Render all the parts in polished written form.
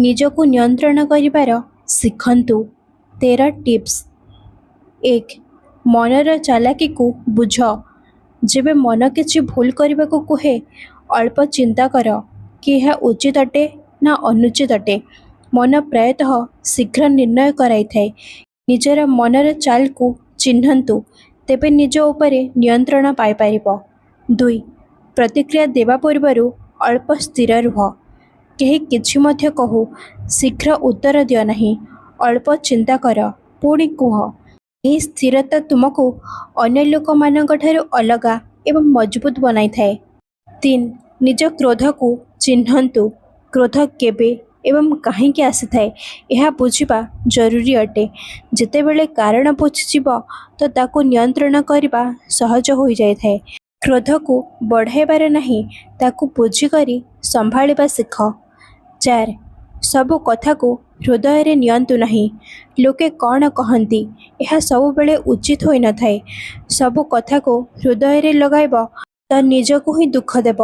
ନିଜକୁ ନିୟନ୍ତ୍ରଣ କରିବାର ଶିଖନ୍ତୁ। 13 ଟିପ୍ସ। 1. ମନର ଚାଲାକିକୁ ବୁଝ। ଯେବେ ମନ କିଛି ଭୁଲ କରିବାକୁ କୁହେ, ଅଳ୍ପ ଚିନ୍ତା କର କି ଏହା ଉଚିତ ଅଟେ ନା ଅନୁଚିତ ଅଟେ। ମନ ପ୍ରାୟତଃ ଶୀଘ୍ର ନିର୍ଣ୍ଣୟ କରାଇଥାଏ। ନିଜର ମନର ଚାଲକୁ ଚିହ୍ନନ୍ତୁ, ତେବେ ନିଜ ଉପରେ ନିୟନ୍ତ୍ରଣ ପାଇପାରିବ। 2. ପ୍ରତିକ୍ରିୟା ଦେବା ପୂର୍ବରୁ ଅଳ୍ପ ସ୍ଥିର ରୁହ। କେହି କିଛି ମଧ୍ୟ କହୁ ଶୀଘ୍ର ଉତ୍ତର ଦିଅ ନାହିଁ। ଅଳ୍ପ ଚିନ୍ତା କର, ପୁଣି କୁହ। ଏହି ସ୍ଥିରତା ତୁମକୁ ଅନ୍ୟ ଲୋକମାନଙ୍କଠାରୁ ଅଲଗା ଏବଂ ମଜବୁତ ବନାଇଥାଏ। 3. ନିଜ କ୍ରୋଧକୁ ଚିହ୍ନନ୍ତୁ। କ୍ରୋଧ କେବେ ଏବଂ କାହିଁକି ଆସିଥାଏ, ଏହା ବୁଝିବା ଜରୁରୀ ଅଟେ। ଯେତେବେଳେ କାରଣ ବୁଝିଯିବ, ତ ତାକୁ ନିୟନ୍ତ୍ରଣ କରିବା ସହଜ ହୋଇଯାଇଥାଏ। କ୍ରୋଧକୁ ବଢ଼ାଇବାର ନାହିଁ, ତାକୁ ବୁଝିକରି ସମ୍ଭାଳିବା ଶିଖ। 4. ସବୁ କଥାକୁ ହୃଦୟରେ ନିଅନ୍ତୁ ନାହିଁ। ଲୋକେ କ'ଣ କହନ୍ତି, ଏହା ସବୁବେଳେ ଉଚିତ ହୋଇନଥାଏ। ସବୁ କଥାକୁ ହୃଦୟରେ ଲଗାଇବ ତ ନିଜକୁ ହିଁ ଦୁଃଖ ଦେବ।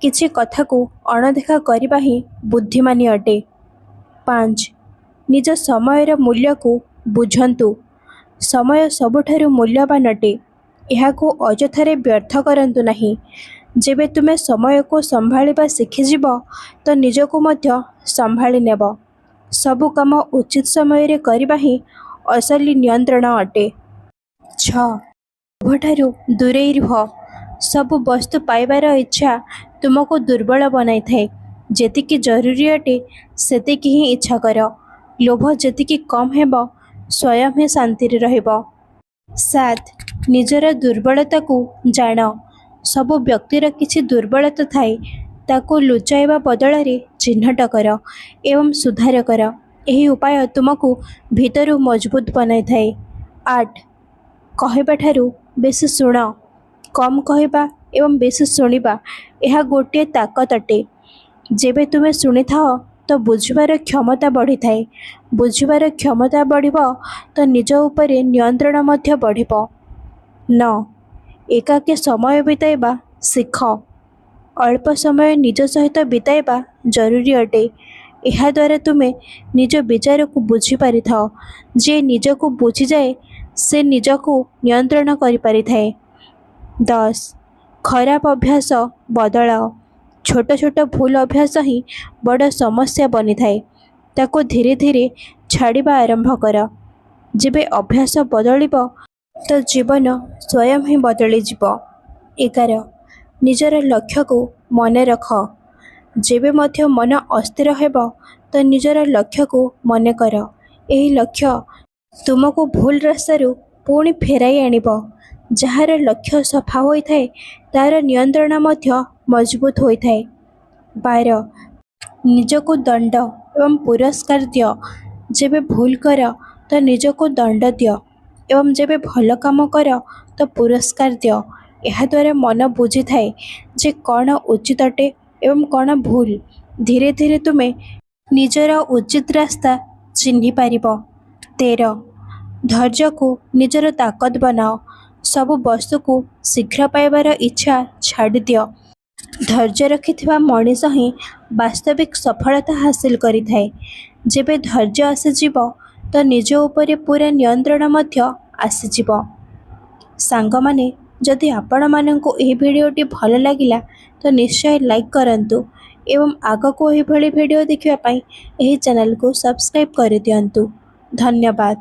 କିଛି କଥାକୁ ଅଣଦେଖା କରିବା ହିଁ ବୁଦ୍ଧିମାନୀ ଅଟେ। 5. ନିଜ ସମୟର ମୂଲ୍ୟକୁ ବୁଝନ୍ତୁ। ସମୟ ସବୁଠାରୁ ମୂଲ୍ୟବାନ ଅଟେ। ଏହାକୁ ଅଯଥାରେ ବ୍ୟର୍ଥ କରନ୍ତୁ ନାହିଁ। ଯେବେ ତୁମେ ସମୟକୁ ସମ୍ଭାଳିବା ଶିଖିଯିବ, ତ ନିଜକୁ ମଧ୍ୟ ସମ୍ଭାଳି ନେବ। ସବୁ କାମ ଉଚିତ ସମୟରେ କରିବା ହିଁ ଅସଲି ନିୟନ୍ତ୍ରଣ ଅଟେ। 6. ଲୋଭଠାରୁ ଦୂରେଇ ରୁହ। ସବୁ ବସ୍ତୁ ପାଇବାର ଇଚ୍ଛା ତୁମକୁ ଦୁର୍ବଳ ବନାଇଥାଏ। ଯେତିକି ଜରୁରୀ ଅଟେ ସେତିକି ହିଁ ଇଚ୍ଛା କର। ଲୋଭ ଯେତିକି କମ୍ ହେବ, ସ୍ୱୟଂ ହିଁ ଶାନ୍ତିରେ ରହିବ। 7. ନିଜର ଦୁର୍ବଳତାକୁ ଜାଣ। ସବୁ ବ୍ୟକ୍ତିର କିଛି ଦୁର୍ବଳତା ଥାଏ। ତାକୁ ଲୁଚାଇବା ବଦଳରେ ଚିହ୍ନଟ କର ଏବଂ ସୁଧାର କର। ଏହି ଉପାୟ ତୁମକୁ ଭିତରୁ ମଜବୁତ ବନାଇଥାଏ। 8. କହିବା ଠାରୁ ବେଶୀ ଶୁଣ। କମ୍ କହିବା ଏବଂ ବେଶୀ ଶୁଣିବା, ଏହା ଗୋଟିଏ ତାକତ ଅଟେ। ଯେବେ ତୁମେ ଶୁଣିଥାଅ, ତ ବୁଝିବାର କ୍ଷମତା ବଢ଼ିଥାଏ। ବୁଝିବାର କ୍ଷମତା ବଢ଼ିବ ତ ନିଜ ଉପରେ ନିୟନ୍ତ୍ରଣ ମଧ୍ୟ ବଢ଼ିବ। 9. ଏକାକୀ ସମୟ ବିତାଇବା ଶିଖ। ଅଳ୍ପ ସମୟ ନିଜ ସହିତ ବିତାଇବା ଜରୁରୀ ଅଟେ। ଏହାଦ୍ୱାରା ତୁମେ ନିଜ ବିଚାରକୁ ବୁଝିପାରିଥାଅ। ଯିଏ ନିଜକୁ ବୁଝିଯାଏ, ସେ ନିଜକୁ ନିୟନ୍ତ୍ରଣ କରିପାରିଥାଏ। 10. ଖରାପ ଅଭ୍ୟାସ ବଦଳାଅ। ଛୋଟ ଛୋଟ ଭୁଲ ଅଭ୍ୟାସ ହିଁ ବଡ଼ ସମସ୍ୟା ବନିଥାଏ। ତାକୁ ଧୀରେ ଧୀରେ ଛାଡ଼ିବା ଆରମ୍ଭ କର। ଯେବେ ଅଭ୍ୟାସ ବଦଳିବ, ତ ଜୀବନ ସ୍ୱୟଂ ହିଁ ବଦଳିଯିବ। 11. ନିଜର ଲକ୍ଷ୍ୟକୁ ମନେ ରଖ। ଯେବେ ମଧ୍ୟ ମନ ଅସ୍ଥିର ହେବ, ତ ନିଜର ଲକ୍ଷ୍ୟକୁ ମନେ କର। ଏହି ଲକ୍ଷ୍ୟ ତୁମକୁ ଭୁଲ ରାସ୍ତାରୁ ପୁଣି ଫେରାଇ ଆଣିବ। ଯାହାର ଲକ୍ଷ୍ୟ ସଫା ହୋଇଥାଏ, ତାର ନିୟନ୍ତ୍ରଣ ମଧ୍ୟ ମଜବୁତ ହୋଇଥାଏ। 12. ନିଜକୁ ଦଣ୍ଡ ଏବଂ ପୁରସ୍କାର ଦିଅ। ଯେବେ ଭୁଲ କର, ତ ନିଜକୁ ଦଣ୍ଡ ଦିଅ ଏବଂ ଯେବେ ଭଲ କାମ କର, ତ ପୁରସ୍କାର ଦିଅ। ଏହାଦ୍ୱାରା ମନ ବୁଝିଥାଏ ଯେ କ'ଣ ଉଚିତ ଅଟେ ଏବଂ କ'ଣ ଭୁଲ। ଧୀରେ ଧୀରେ ତୁମେ ନିଜର ଉଚିତ ରାସ୍ତା ଚିହ୍ନି ପାରିବ। 13. ଧୈର୍ଯ୍ୟକୁ ନିଜର ତାକତ ବନାଅ। ସବୁ ବସ୍ତୁକୁ ଶୀଘ୍ର ପାଇବାର ଇଚ୍ଛା ଛାଡ଼ିଦିଅ। ଧୈର୍ଯ୍ୟ ରଖିଥିବା ମଣିଷ ହିଁ ବାସ୍ତବିକ ସଫଳତା ହାସିଲ କରିଥାଏ। ଯେବେ ଧୈର୍ଯ୍ୟ ଆସିଯିବ, ତ ନିଜ ଉପରେ ପୂରା ନିୟନ୍ତ୍ରଣ ମଧ୍ୟ ଆସିଯିବ। ସାଙ୍ଗମାନେ, ଯଦି ଆପଣମାନଙ୍କୁ ଏହି ଭିଡ଼ିଓଟି ଭଲ ଲାଗିଲା, ତ ନିଶ୍ଚୟ ଲାଇକ୍ କରନ୍ତୁ ଏବଂ ଆଗକୁ ଏହିଭଳି ଭିଡ଼ିଓ ଦେଖିବା ପାଇଁ ଏହି ଚ୍ୟାନେଲକୁ ସବସ୍କ୍ରାଇବ୍ କରିଦିଅନ୍ତୁ। ଧନ୍ୟବାଦ।